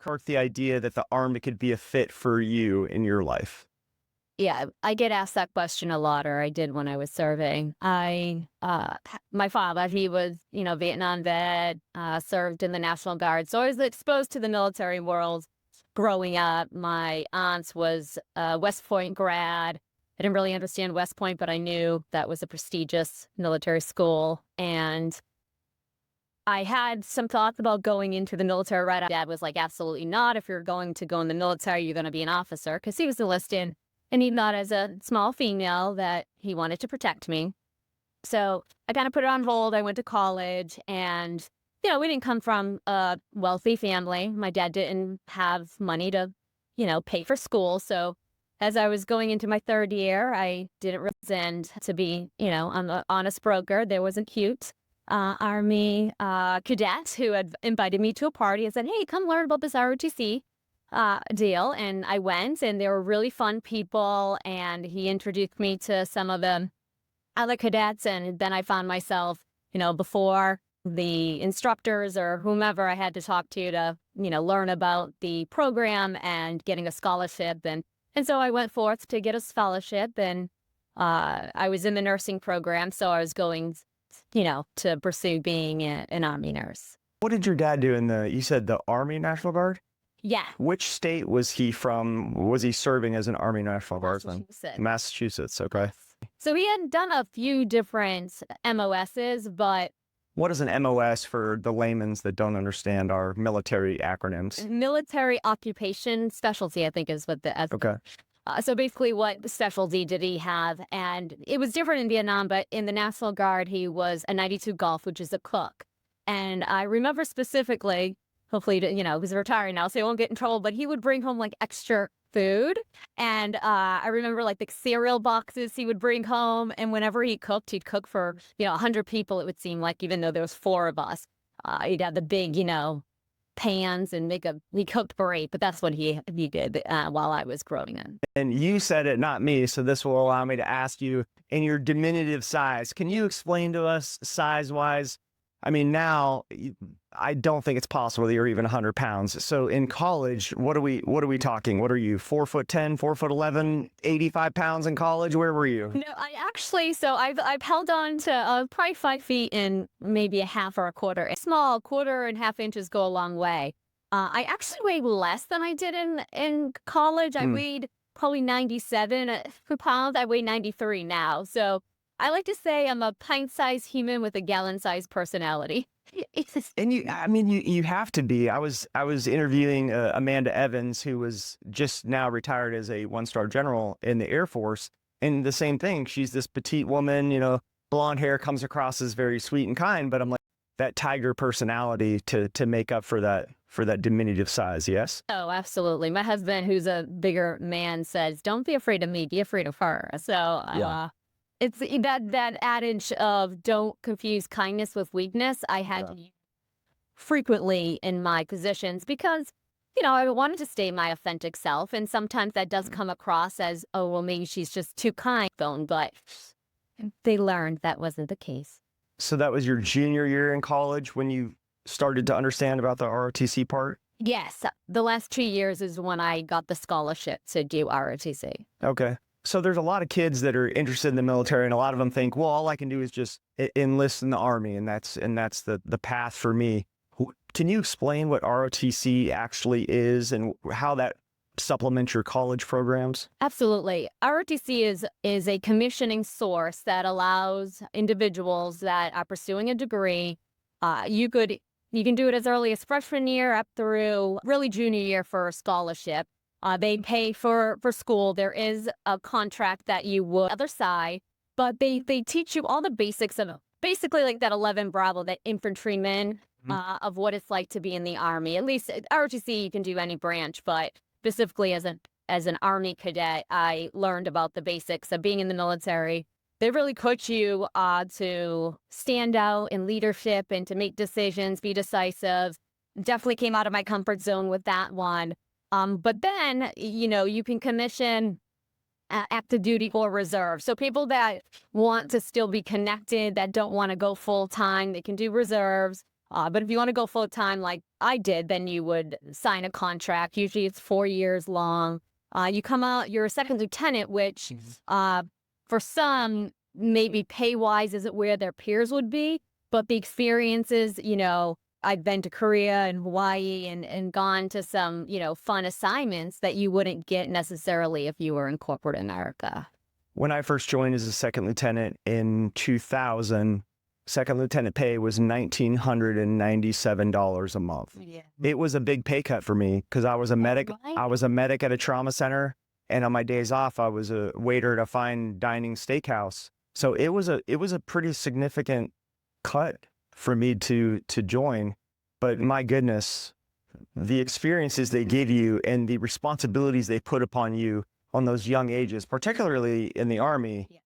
Kirk the idea that the Army could be a fit for you in your life? Yeah, I get asked that question a lot, or I did when I was serving. My father, he was, Vietnam vet, served in the National Guard. So I was exposed to the military world growing up. My aunt was a West Point grad. I didn't really understand West Point, but I knew that was a prestigious military school. And I had some thoughts about going into the military right after. Dad was like, absolutely not. If you're going to go in the military, you're going to be an officer, because he was enlisted. And he thought, as a small female, that he wanted to protect me. So I kind of put it on hold. I went to college, and, we didn't come from a wealthy family. My dad didn't have money to, pay for school. So as I was going into my third year, I didn't pretend to be, I'm an honest broker. There was a cute Army cadet who had invited me to a party and said, hey, come learn about this ROTC deal. And I went, and they were really fun people. And he introduced me to some of the other cadets. And then I found myself, before the instructors or whomever I had to talk to, learn about the program and getting a scholarship. And so I went forth to get a scholarship, and I was in the nursing program. So I was going, to pursue being an Army nurse. What did your dad do you said the Army National Guard? Yeah. Which state was he from? Was he serving as an Army National Guardsman? Massachusetts. Okay. So he had done a few different MOSs, but what is an MOS for the layman's that don't understand our military acronyms? Military Occupation Specialty, I think, is what the okay. So basically, what specialty did he have? And it was different in Vietnam, but in the National Guard, he was a 92 Golf, which is a cook. And I remember specifically, hopefully, he's retiring now, so he won't get in trouble, but he would bring home like extra food. And I remember like the cereal boxes he would bring home. And whenever he cooked, he'd cook for, 100 people, it would seem like, even though there was 4 of us. He'd have the big, pans and he cooked great, but that's what he did while I was growing up. And you said it, not me, so this will allow me to ask you, in your diminutive size, can you explain to us size-wise? I mean, now I don't think it's possible that you're even 100 pounds. So in college, what are we talking? What are you, 4'10", 4'11", 85 pounds in college? Where were you? No, I've held on to probably 5 feet and maybe a half or a quarter. A small quarter and half inches go a long way. I actually weighed less than I did in college. I weighed probably 97 pounds. I weigh 93 now. So I like to say I'm a pint-sized human with a gallon-sized personality. And you have to be. I was interviewing Amanda Evans, who was just now retired as a 1-star general in the Air Force, and the same thing. She's this petite woman, blonde hair, comes across as very sweet and kind, but I'm like, that tiger personality to make up for that diminutive size. Yes. Oh, absolutely. My husband, who's a bigger man, says, "Don't be afraid of me. Be afraid of her." So. Yeah. It's that adage of don't confuse kindness with weakness. I had to use frequently in my positions because, I wanted to stay my authentic self. And sometimes that does come across as, oh, well, maybe she's just too kind. But they learned that wasn't the case. So that was your junior year in college when you started to understand about the ROTC part? Yes. The last 2 years is when I got the scholarship to do ROTC. Okay. So there's a lot of kids that are interested in the military, and a lot of them think, well, all I can do is just enlist in the Army, and that's the path for me. Can you explain what ROTC actually is and how that supplements your college programs? Absolutely. ROTC is a commissioning source that allows individuals that are pursuing a degree. You can do it as early as freshman year up through really junior year for a scholarship. They pay for school. There is a contract that you would other side, but they teach you all the basics of basically like that 11 Bravo, that infantryman of what it's like to be in the Army. At least at ROTC, you can do any branch, but specifically as an Army cadet, I learned about the basics of being in the military. They really coach you to stand out in leadership and to make decisions, be decisive. Definitely came out of my comfort zone with that one. But then, you can commission active duty or reserve. So people that want to still be connected, that don't want to go full time, they can do reserves. But if you want to go full time like I did, then you would sign a contract. Usually it's 4 years long. You come out, you're a second lieutenant, which for some, maybe pay wise isn't where their peers would be, but the experiences, I've been to Korea and Hawaii and gone to some, fun assignments that you wouldn't get necessarily if you were in corporate America. When I first joined as a second lieutenant in 2000, second lieutenant pay was $1,997 a month. Yeah. It was a big pay cut for me because I was a medic. Right. I was a medic at a trauma center, and on my days off, I was a waiter at a fine dining steakhouse. So it was a pretty significant cut for me to join. But my goodness, the experiences they give you and the responsibilities they put upon you on those young ages, particularly in the Army, Yeah.